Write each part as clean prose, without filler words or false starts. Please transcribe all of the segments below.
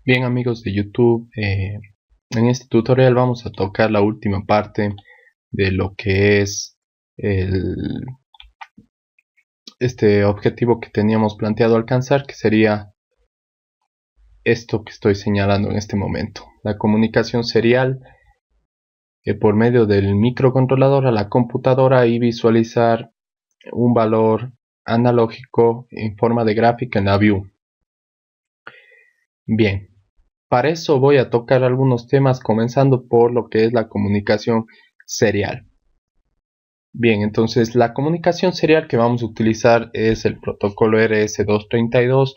Bien amigos de YouTube, en este tutorial vamos a tocar la última parte de lo que es el, este objetivo que teníamos planteado alcanzar, que sería esto que estoy señalando en este momento, la comunicación serial por medio del microcontrolador a la computadora y visualizar un valor analógico en forma de gráfica en la view. Bien. Para eso voy a tocar algunos temas comenzando por lo que es la comunicación serial. Bien, entonces la comunicación serial que vamos a utilizar es el protocolo RS-232,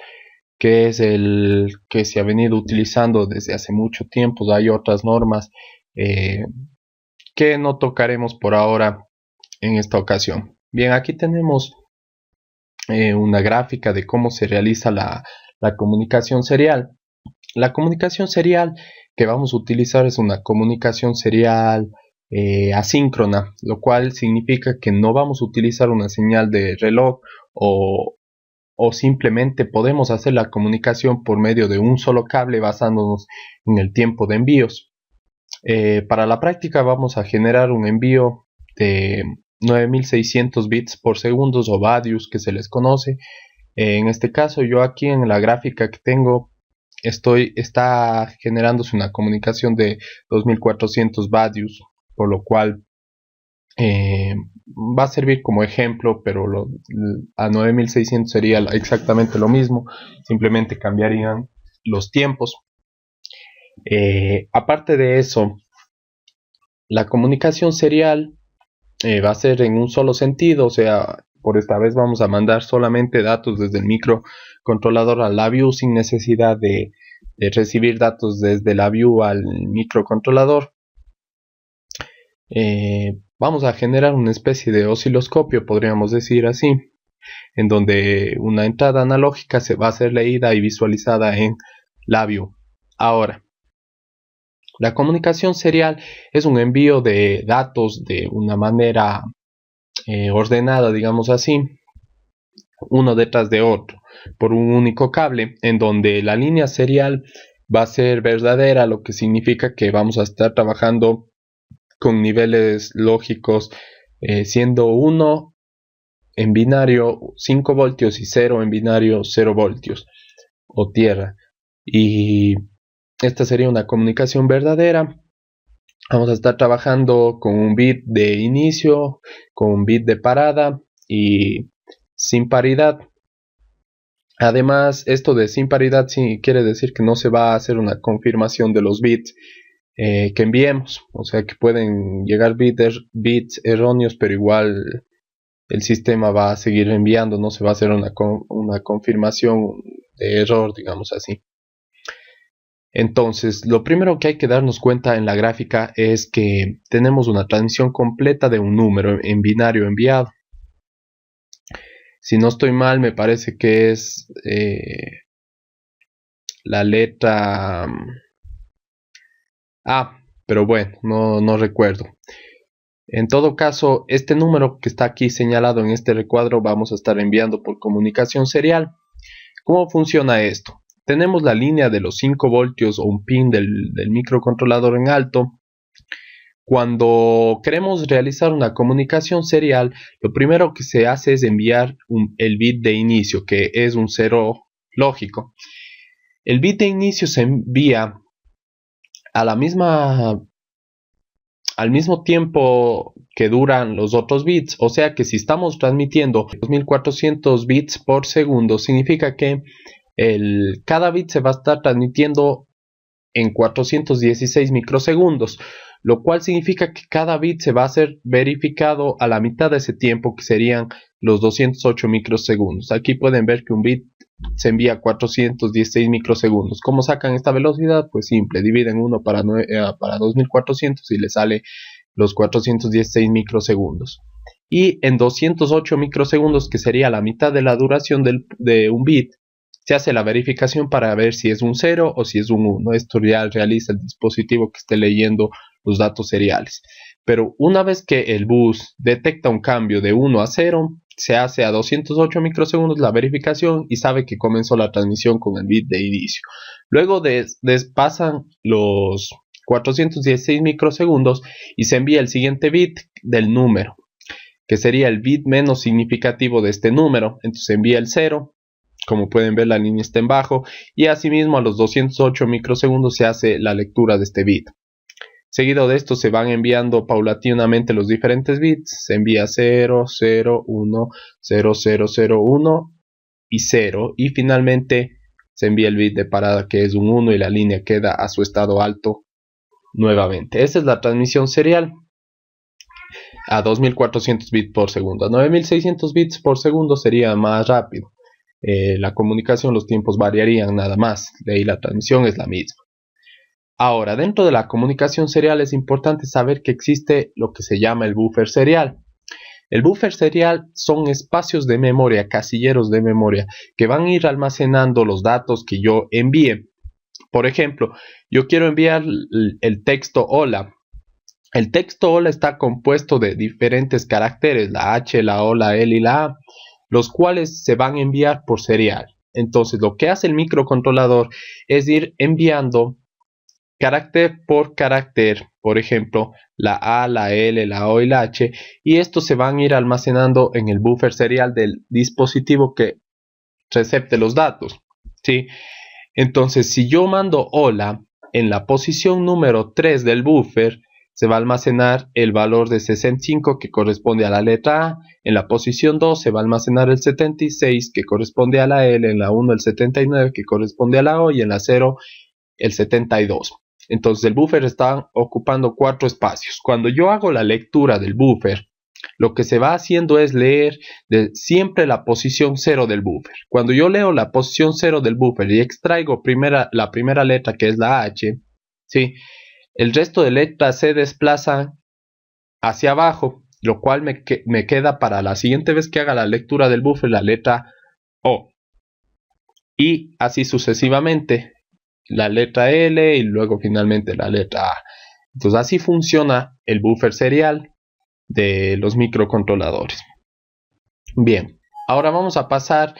que es el que se ha venido utilizando desde hace mucho tiempo. Hay otras normas que no tocaremos por ahora en esta ocasión. Bien, aquí tenemos una gráfica de cómo se realiza la comunicación serial. La comunicación serial que vamos a utilizar es una comunicación serial asíncrona, lo cual significa que no vamos a utilizar una señal de reloj o simplemente podemos hacer la comunicación por medio de un solo cable basándonos en el tiempo de envíos. Para la práctica vamos a generar un envío de 9600 bits por segundo o badius que se les conoce. En este caso yo aquí en la gráfica que tengo está generándose una comunicación de 2400 badius, por lo cual va a servir como ejemplo, pero a 9600 sería exactamente lo mismo, simplemente cambiarían los tiempos. Aparte de eso, la comunicación serial va a ser en un solo sentido, o sea, por esta vez vamos a mandar solamente datos desde el microcontrolador a la view sin necesidad de recibir datos desde la view al microcontrolador. Vamos a generar una especie de osciloscopio, podríamos decir así, en donde una entrada analógica se va a ser leída y visualizada en la view. Ahora, la comunicación serial es un envío de datos de una manera ordenada, digamos así, uno detrás de otro, por un único cable, en donde la línea serial va a ser verdadera, lo que significa que vamos a estar trabajando con niveles lógicos, siendo 1 en binario 5 voltios y 0 en binario 0 voltios o tierra. Y esta sería una comunicación verdadera. Vamos a estar trabajando con un bit de inicio, con un bit de parada y sin paridad. Además, esto de sin paridad sí quiere decir que no se va a hacer una confirmación de los bits que enviemos, o sea que pueden llegar bits erróneos, pero igual el sistema va a seguir enviando, no se va a hacer una confirmación de error, digamos así. Entonces, lo primero que hay que darnos cuenta en la gráfica es que tenemos una transmisión completa de un número en binario enviado. Si no estoy mal, me parece que es la letra A, pero bueno, no recuerdo. En todo caso, este número que está aquí señalado en este recuadro vamos a estar enviando por comunicación serial. ¿Cómo funciona esto? Tenemos la línea de los 5 voltios o un pin del microcontrolador en alto. Cuando queremos realizar una comunicación serial, lo primero que se hace es enviar el bit de inicio, que es un 0 lógico. El bit de inicio se envía a la misma al mismo tiempo que duran los otros bits, o sea que si estamos transmitiendo 2400 bits por segundo, significa que cada bit se va a estar transmitiendo en 416 microsegundos, lo cual significa que cada bit se va a ser verificado a la mitad de ese tiempo, que serían los 208 microsegundos. Aquí pueden ver que un bit se envía 416 microsegundos. ¿Cómo sacan esta velocidad? Pues simple, dividen 1 para 2400 y le sale los 416 microsegundos. Y en 208 microsegundos, que sería la mitad de la duración de un bit, se hace la verificación para ver si es un 0 o si es un 1. Esto ya realiza el dispositivo que esté leyendo los datos seriales. Pero una vez que el bus detecta un cambio de 1 a 0, se hace a 208 microsegundos la verificación y sabe que comenzó la transmisión con el bit de inicio. Luego pasan los 416 microsegundos y se envía el siguiente bit del número, que sería el bit menos significativo de este número. Entonces se envía el 0, como pueden ver la línea está en bajo, y asimismo a los 208 microsegundos se hace la lectura de este bit. Seguido de esto se van enviando paulatinamente los diferentes bits, se envía 0, 0, 1, 0, 0, 0, 1 y 0, y finalmente se envía el bit de parada, que es un 1, y la línea queda a su estado alto nuevamente. Esta es la transmisión serial a 2400 bits por segundo. A 9600 bits por segundo sería más rápido. La comunicación, los tiempos variarían nada más, de ahí la transmisión es la misma. Ahora, dentro de la comunicación serial es importante saber que existe lo que se llama el buffer serial. El buffer serial son espacios de memoria, casilleros de memoria, que van a ir almacenando los datos que yo envíe. Por ejemplo, yo quiero enviar el texto hola. El texto hola está compuesto de diferentes caracteres, la H, la O, la L y la A, los cuales se van a enviar por serial. Entonces, lo que hace el microcontrolador es ir enviando carácter por carácter, por ejemplo, la A, la L, la O y la H, y estos se van a ir almacenando en el buffer serial del dispositivo que recepte los datos, ¿sí? Entonces, si yo mando hola, en la posición número 3 del buffer se va a almacenar el valor de 65 que corresponde a la letra A, en la posición 2 se va a almacenar el 76 que corresponde a la L, en la 1 el 79 que corresponde a la O y en la 0 el 72. Entonces el buffer está ocupando 4 espacios. Cuando yo hago la lectura del buffer, lo que se va haciendo es leer siempre la posición 0 del buffer. Cuando yo leo la posición 0 del buffer y extraigo la primera letra, que es la H, ¿sí? El resto de letras se desplazan hacia abajo, lo cual me queda para la siguiente vez que haga la lectura del buffer la letra O. Y así sucesivamente, la letra L y luego finalmente la letra A. Entonces así funciona el buffer serial de los microcontroladores. Bien, ahora vamos a pasar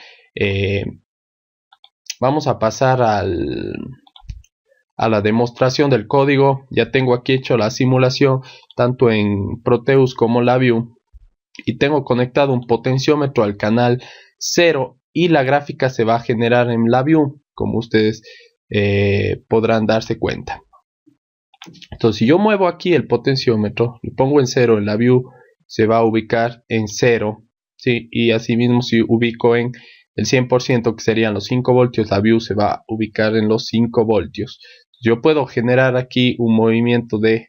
a la demostración del código. Ya tengo aquí hecho la simulación tanto en Proteus como LabVIEW y tengo conectado un potenciómetro al canal 0 y la gráfica se va a generar en LabVIEW, como ustedes podrán darse cuenta. Entonces, si yo muevo aquí el potenciómetro y pongo en 0 en LabVIEW, se va a ubicar en 0, ¿sí? Y asimismo, si ubico en el 100%, que serían los 5 voltios, LabVIEW se va a ubicar en los 5 voltios. Yo puedo generar aquí un movimiento de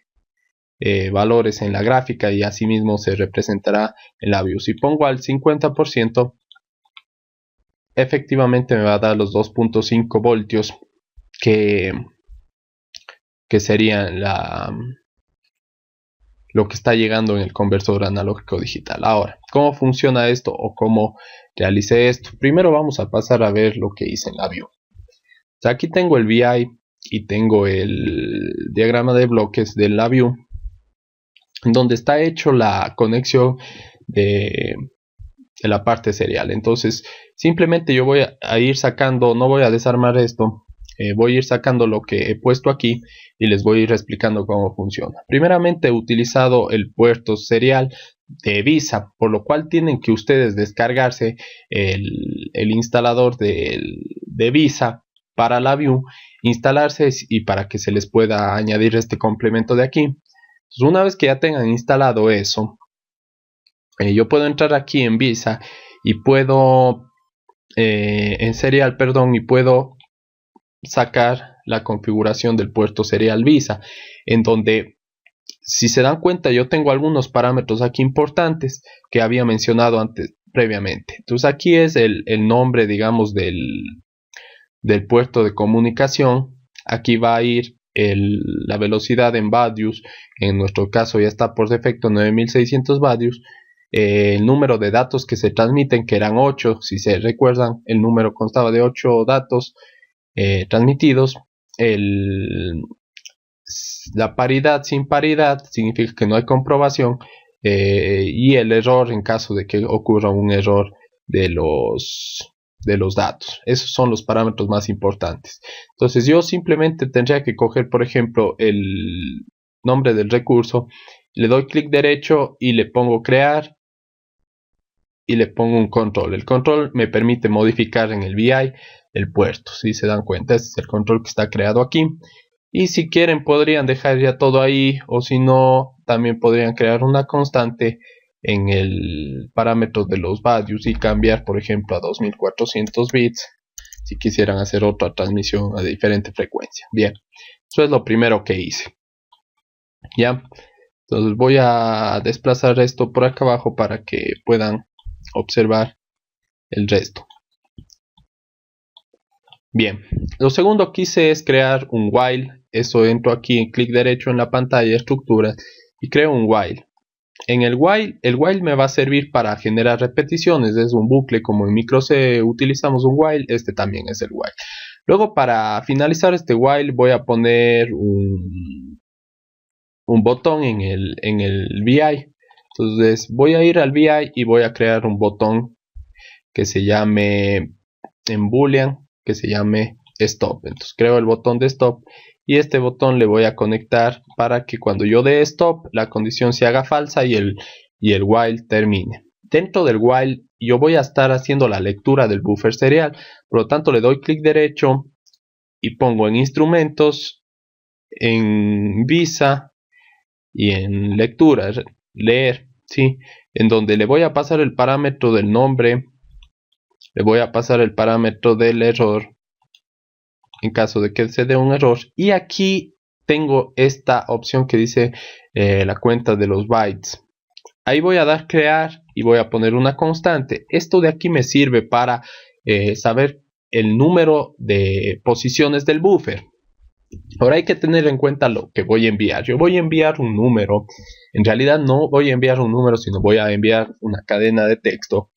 valores en la gráfica y asimismo se representará en LabVIEW. Si pongo al 50%, efectivamente me va a dar los 2.5 voltios que serían lo que está llegando en el conversor analógico digital. Ahora, ¿cómo funciona esto o cómo realicé esto? Primero vamos a pasar a ver lo que hice en LabVIEW. O sea, aquí tengo el VI y tengo el diagrama de bloques del LabVIEW, donde está hecho la conexión de la parte serial. Entonces, simplemente yo voy a ir sacando, no voy a desarmar esto, voy a ir sacando lo que he puesto aquí y les voy a ir explicando cómo funciona. Primeramente he utilizado el puerto serial de Visa, por lo cual tienen que ustedes descargarse el instalador de Visa para LabVIEW, instalarse y para que se les pueda añadir este complemento de aquí. Entonces, una vez que ya tengan instalado eso, yo puedo entrar aquí en Visa y puedo en serial, perdón, y puedo sacar la configuración del puerto serial Visa, en donde, si se dan cuenta, yo tengo algunos parámetros aquí importantes que había mencionado antes previamente. Entonces aquí es el nombre, digamos, del puerto de comunicación. Aquí va a ir la velocidad en badius, en nuestro caso ya está por defecto 9600 badius. El número de datos que se transmiten, que eran 8, si se recuerdan, el número constaba de 8 datos transmitidos. La paridad sin paridad significa que no hay comprobación, y el error en caso de que ocurra un error de los datos. Esos son los parámetros más importantes. Entonces yo simplemente tendría que coger, por ejemplo, el nombre del recurso, le doy clic derecho y le pongo crear y le pongo un control. El control me permite modificar en el VI el puerto. Si se dan cuenta, este es el control que está creado aquí. Y si quieren podrían dejar ya todo ahí, o si no también podrían crear una constante en el parámetro de los values y cambiar, por ejemplo, a 2400 bits si quisieran hacer otra transmisión a diferente frecuencia. Bien, eso es lo primero que hice. Ya, entonces voy a desplazar esto por acá abajo para que puedan observar el resto. Bien, lo segundo que hice es crear un while. Eso, entro aquí en clic derecho en la pantalla, estructuras, y creo un while. En el while me va a servir para generar repeticiones. Es un bucle, como en micro C utilizamos un while, este también es el while. Luego, para finalizar este while, voy a poner un botón en el VI. Entonces voy a ir al VI y voy a crear un botón que se llame en boolean, que se llame stop. Entonces creo el botón de stop y este botón le voy a conectar para que cuando yo dé stop la condición se haga falsa y el while termine. Dentro del while yo voy a estar haciendo la lectura del buffer serial, por lo tanto le doy clic derecho y pongo en instrumentos, en visa y en lectura, leer, ¿sí? En donde le voy a pasar el parámetro del nombre, le voy a pasar el parámetro del error en caso de que se dé un error, y aquí tengo esta opción que dice la cuenta de los bytes. Ahí voy a dar crear y voy a poner una constante. Esto de aquí me sirve para saber el número de posiciones del buffer. Ahora hay que tener en cuenta lo que voy a enviar. Yo voy a enviar un número. En realidad no voy a enviar un número, sino voy a enviar una cadena de texto.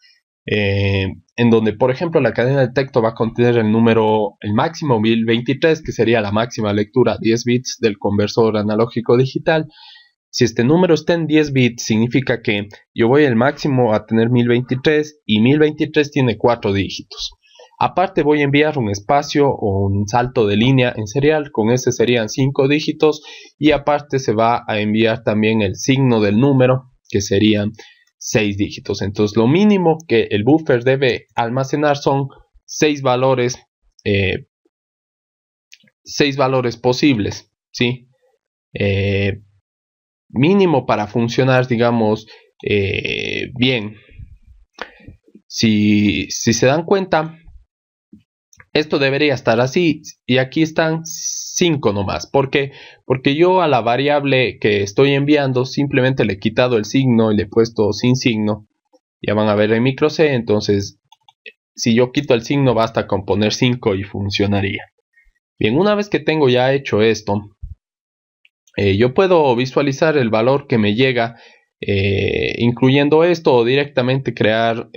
En donde, por ejemplo, la cadena de texto va a contener el número, el máximo 1023, que sería la máxima lectura 10 bits del conversor analógico digital. Si este número está en 10 bits, significa que yo voy al máximo a tener 1023 y 1023 tiene 4 dígitos. Aparte voy a enviar un espacio o un salto de línea en serial, con ese serían 5 dígitos, y aparte se va a enviar también el signo del número, que serían 6 dígitos. Entonces lo mínimo que el buffer debe almacenar son 6 valores, 6 valores posibles, ¿sí? Mínimo para funcionar, digamos, bien. Si se dan cuenta, esto debería estar así, y aquí están 5 nomás. ¿Por qué? Porque yo a la variable que estoy enviando simplemente le he quitado el signo y le he puesto sin signo. Ya van a ver en micro C, entonces si yo quito el signo basta con poner 5 y funcionaría. Bien, una vez que tengo ya hecho esto, yo puedo visualizar el valor que me llega incluyendo esto, o directamente crear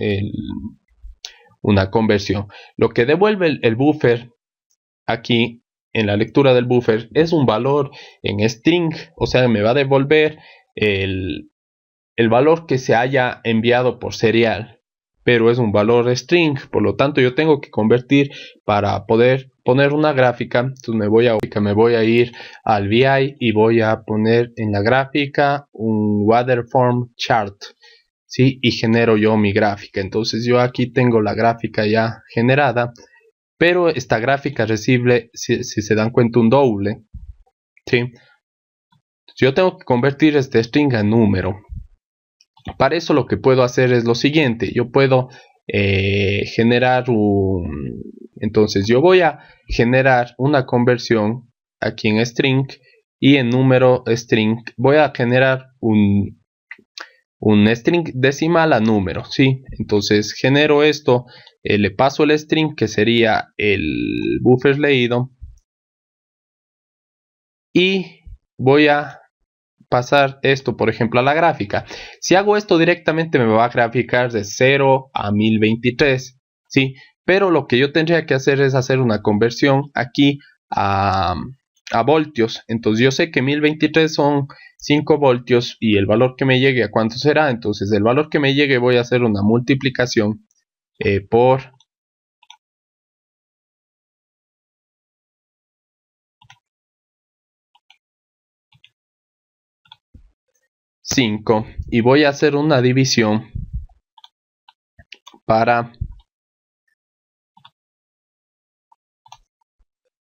una conversión. Lo que devuelve el buffer aquí en la lectura del buffer es un valor en string, o sea, me va a devolver el valor que se haya enviado por serial, pero es un valor string, por lo tanto yo tengo que convertir para poder poner una gráfica. Entonces me voy a ir al VI y voy a poner en la gráfica un waterform chart, ¿sí? Y genero yo mi gráfica. Entonces yo aquí tengo la gráfica ya generada, pero esta gráfica recibe, si se dan cuenta, un doble, ¿sí? Yo tengo que convertir este string a número. Para eso lo que puedo hacer es lo siguiente. Yo puedo generar entonces yo voy a generar una conversión aquí en string, y en número string voy a generar un string decimal a número, ¿sí? Entonces genero esto, le paso el string que sería el buffer leído, y voy a pasar esto, por ejemplo, a la gráfica. Si hago esto directamente me va a graficar de 0 a 1023, ¿sí? Pero lo que yo tendría que hacer es hacer una conversión aquí a a voltios. Entonces yo sé que 1023 son 5 voltios y el valor que me llegue, ¿a cuánto será? Entonces el valor que me llegue voy a hacer una multiplicación por 5 y voy a hacer una división para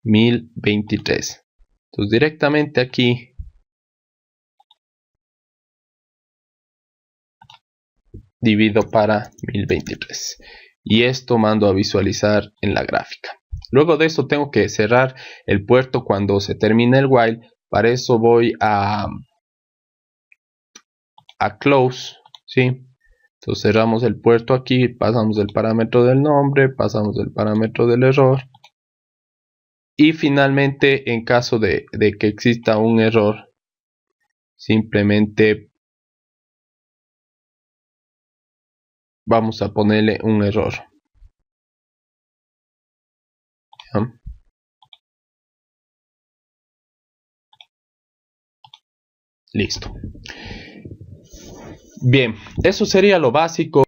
1023. Entonces directamente aquí divido para 1023 y esto mando a visualizar en la gráfica. Luego de eso tengo que cerrar el puerto cuando se termine el while. Para eso voy a close, ¿sí? Entonces cerramos el puerto aquí, pasamos el parámetro del nombre, pasamos el parámetro del error y finalmente en caso de que exista un error simplemente vamos a ponerle un error. ¿Ya? Listo. Bien, eso sería lo básico.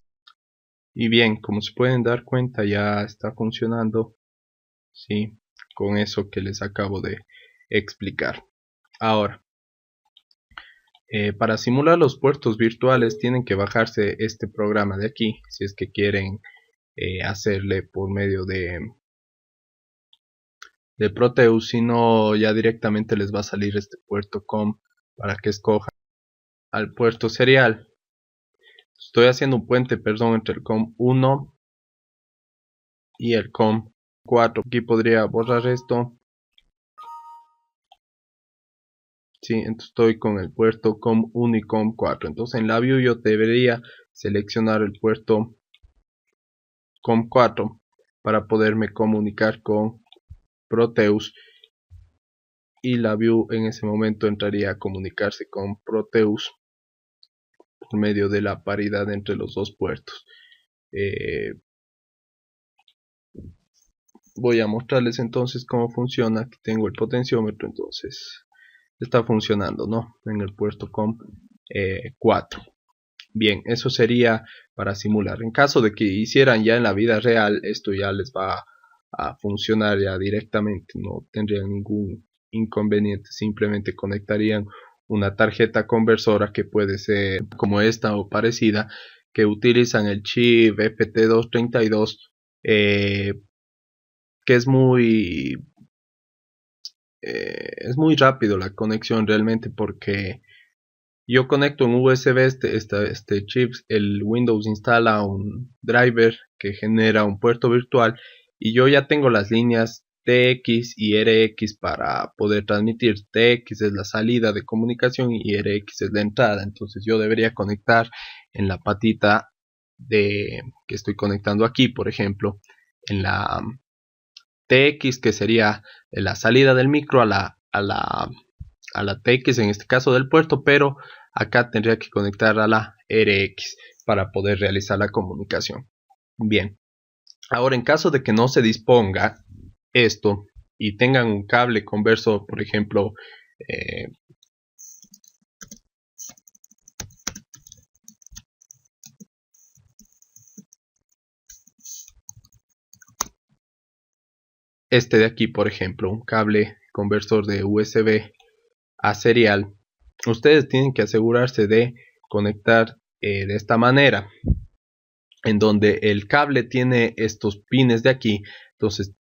Y bien, como se pueden dar cuenta ya está funcionando, ¿sí? Con eso que les acabo de explicar. Ahora, para simular los puertos virtuales tienen que bajarse este programa de aquí, si es que quieren hacerle por medio de Proteus, si no ya directamente les va a salir este puerto COM para que escojan al puerto serial. Estoy haciendo un puente, perdón, entre el COM 1 y el COM 4. Aquí podría borrar esto. Sí, entonces estoy con el puerto COM 1 y COM 4. Entonces en la view yo debería seleccionar el puerto COM 4 para poderme comunicar con Proteus. Y la view en ese momento entraría a comunicarse con Proteus por medio de la paridad entre los dos puertos. Voy a mostrarles entonces cómo funciona. Aquí tengo el potenciómetro, entonces está funcionando, ¿no? En el puerto COM 4. Bien, eso sería para simular. En caso de que hicieran ya en la vida real, esto ya les va a funcionar ya directamente, no tendrían ningún inconveniente, simplemente conectarían una tarjeta conversora que puede ser como esta o parecida, que utilizan el chip FT232, que es muy rápido la conexión realmente, porque yo conecto en USB este chip, el Windows instala un driver que genera un puerto virtual y yo ya tengo las líneas TX y RX para poder transmitir. TX es la salida de comunicación y RX es la entrada, entonces yo debería conectar en la patita que estoy conectando aquí, por ejemplo, en la TX, que sería la salida del micro a la TX, en este caso del puerto, pero acá tendría que conectar a la RX para poder realizar la comunicación. Bien, ahora en caso de que no se disponga esto y tengan un cable converso, por ejemplo, este de aquí, por ejemplo, un cable conversor de USB a serial, ustedes tienen que asegurarse de conectar de esta manera, en donde el cable tiene estos pines de aquí. Entonces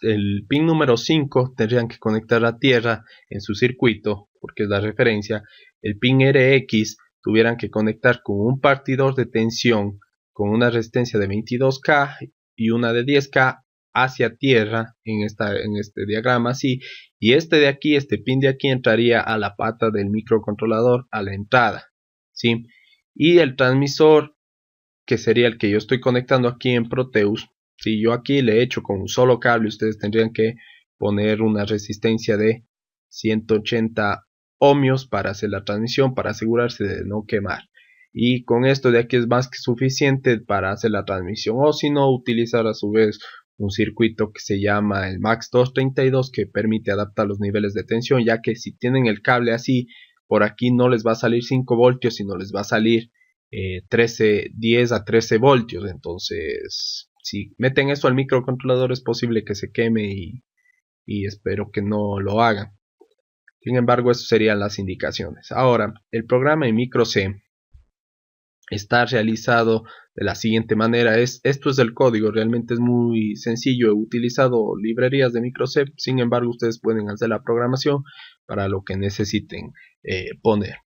el pin número 5 tendrían que conectar a tierra en su circuito, porque es la referencia. El pin RX tuvieran que conectar con un partidor de tensión con una resistencia de 22K y una de 10K hacia tierra en este diagrama así, y este pin de aquí entraría a la pata del microcontrolador a la entrada, ¿sí? Y el transmisor, que sería el que yo estoy conectando aquí en Proteus, si yo aquí le echo con un solo cable, ustedes tendrían que poner una resistencia de 180 ohmios para hacer la transmisión, para asegurarse de no quemar. Y con esto de aquí es más que suficiente para hacer la transmisión, o si no, utilizar a su vez un circuito que se llama el MAX232 que permite adaptar los niveles de tensión, ya que si tienen el cable así, por aquí no les va a salir 5 voltios, sino les va a salir 10 a 13 voltios. Entonces, si meten eso al microcontrolador es posible que se queme y espero que no lo hagan. Sin embargo, esas serían las indicaciones. Ahora, el programa en micro C está realizado de la siguiente manera. Esto es el código, realmente es muy sencillo. He utilizado librerías de micro C, sin embargo, ustedes pueden hacer la programación para lo que necesiten poner.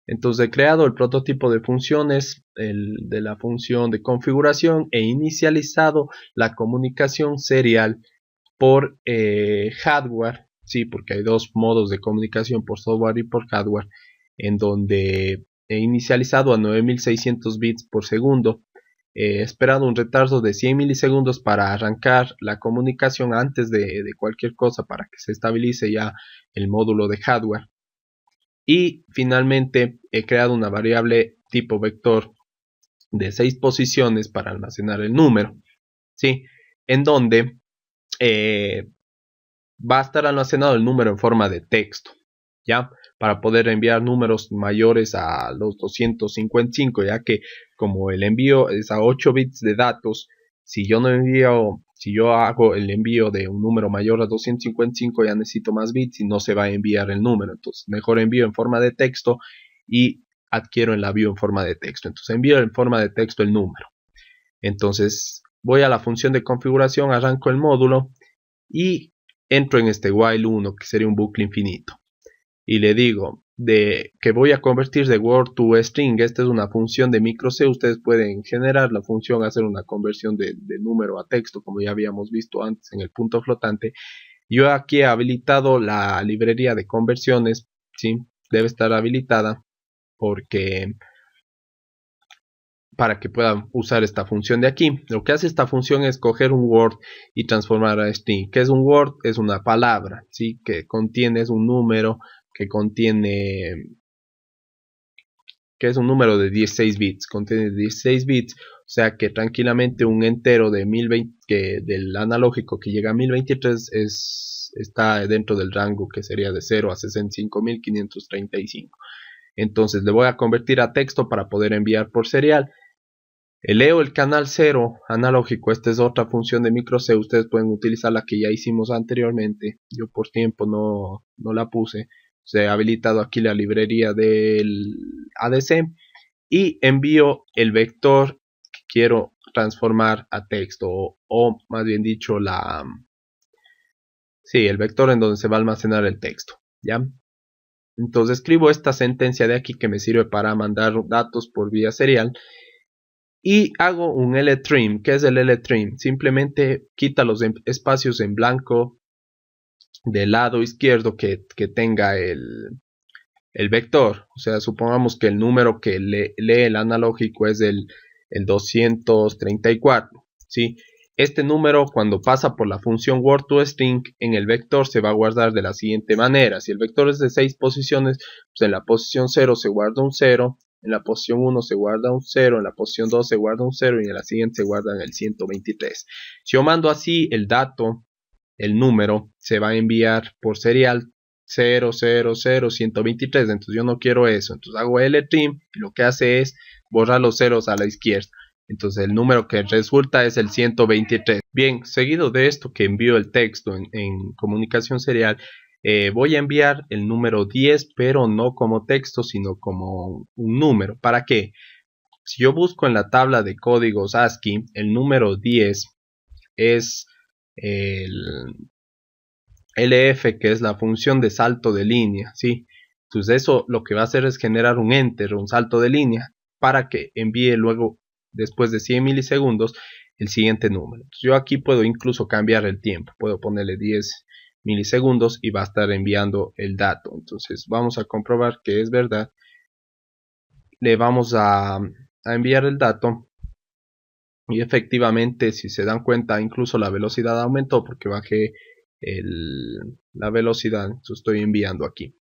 Entonces he creado el prototipo de funciones, de la función de configuración, e inicializado la comunicación serial por hardware, sí, porque hay dos modos de comunicación, por software y por hardware, en donde he inicializado a 9600 bits por segundo. He esperado un retardo de 100 milisegundos para arrancar la comunicación antes de cualquier cosa, para que se estabilice ya el módulo de hardware. Y finalmente he creado una variable tipo vector de 6 posiciones para almacenar el número, ¿sí? En donde va a estar almacenado el número en forma de texto, ¿ya? Para poder enviar números mayores a los 255, ya que como el envío es a 8 bits de datos, si yo hago el envío de un número mayor a 255, ya necesito más bits y no se va a enviar el número. Entonces, mejor envío en forma de texto y adquiero el envío en forma de texto. Entonces, envío en forma de texto el número. Entonces, voy a la función de configuración, arranco el módulo y entro en este while 1, que sería un bucle infinito. Y le digo que voy a convertir de word to string. Esta es una función de micro C. Ustedes pueden generar la función, hacer una conversión de número a texto, como ya habíamos visto antes en el punto flotante. Yo aquí he habilitado la librería de conversiones, ¿sí? Debe estar habilitada porque para que puedan usar esta función de aquí. Lo que hace esta función es coger un word y transformar a string. ¿Qué es un word? Es una palabra, ¿sí? Que contiene, es un número que contiene, que es un número de 16 bits, contiene 16 bits, o sea que tranquilamente un entero de 1020, del analógico que llega a 1023 está dentro del rango que sería de 0 a 65.535. Entonces le voy a convertir a texto para poder enviar por serial. Leo el canal 0 analógico. Esta es otra función de micro C. Ustedes pueden utilizar la que ya hicimos anteriormente. Yo por tiempo no la puse. Se ha habilitado aquí la librería del ADC y envío el vector que quiero transformar a texto, o más bien dicho el vector en donde se va a almacenar el texto, ¿ya? Entonces escribo esta sentencia de aquí que me sirve para mandar datos por vía serial y hago un LTrim. ¿Qué es el LTrim? Simplemente quita los espacios en blanco del lado izquierdo que tenga el vector. O sea, supongamos que el número que lee el analógico es el 234, ¿sí? Este número, cuando pasa por la función word to string, en el vector se va a guardar de la siguiente manera. Si el vector es de 6 posiciones, pues en la posición 0 se guarda un 0, en la posición 1 se guarda un 0, en la posición 2 se guarda un 0 y en la siguiente se guarda en el 123. Si yo mando así el dato, el número se va a enviar por serial 0000123. Entonces yo no quiero eso. Entonces hago LTrim y lo que hace es borrar los ceros a la izquierda. Entonces el número que resulta es el 123. Bien, seguido de esto que envío el texto en comunicación serial, voy a enviar el número 10, pero no como texto, sino como un número. ¿Para qué? Si yo busco en la tabla de códigos ASCII, el número 10 es el LF, que es la función de salto de línea, ¿sí? Entonces eso lo que va a hacer es generar un enter, un salto de línea, para que envíe luego, después de 100 milisegundos, el siguiente número. Entonces yo aquí puedo incluso cambiar el tiempo, puedo ponerle 10 milisegundos y va a estar enviando el dato. Entonces vamos a comprobar que es verdad. Le vamos a enviar el dato y efectivamente, si se dan cuenta, incluso la velocidad aumentó porque bajé la velocidad. Entonces estoy enviando aquí.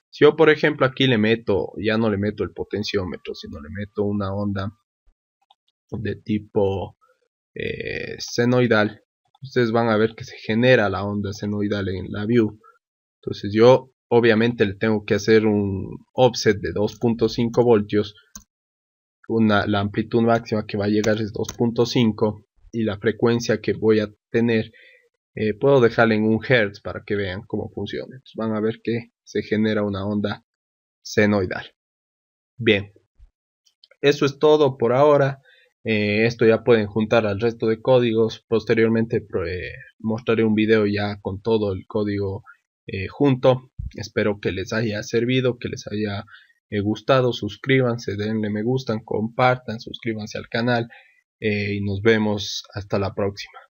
Si yo por ejemplo aquí ya no le meto el potenciómetro, sino le meto una onda de tipo senoidal, ustedes van a ver que se genera la onda senoidal en la view. Entonces yo obviamente le tengo que hacer un offset de 2.5 voltios. La amplitud máxima que va a llegar es 2.5 y la frecuencia que voy a tener puedo dejarla en 1 Hz para que vean cómo funciona. Entonces van a ver que se genera una onda senoidal. Bien, eso es todo por ahora. Esto ya pueden juntar al resto de códigos. Posteriormente mostraré un video ya con todo el código junto. Espero que les haya servido, que les haya gustado. Suscríbanse, denle me gustan, compartan, suscríbanse al canal y nos vemos hasta la próxima.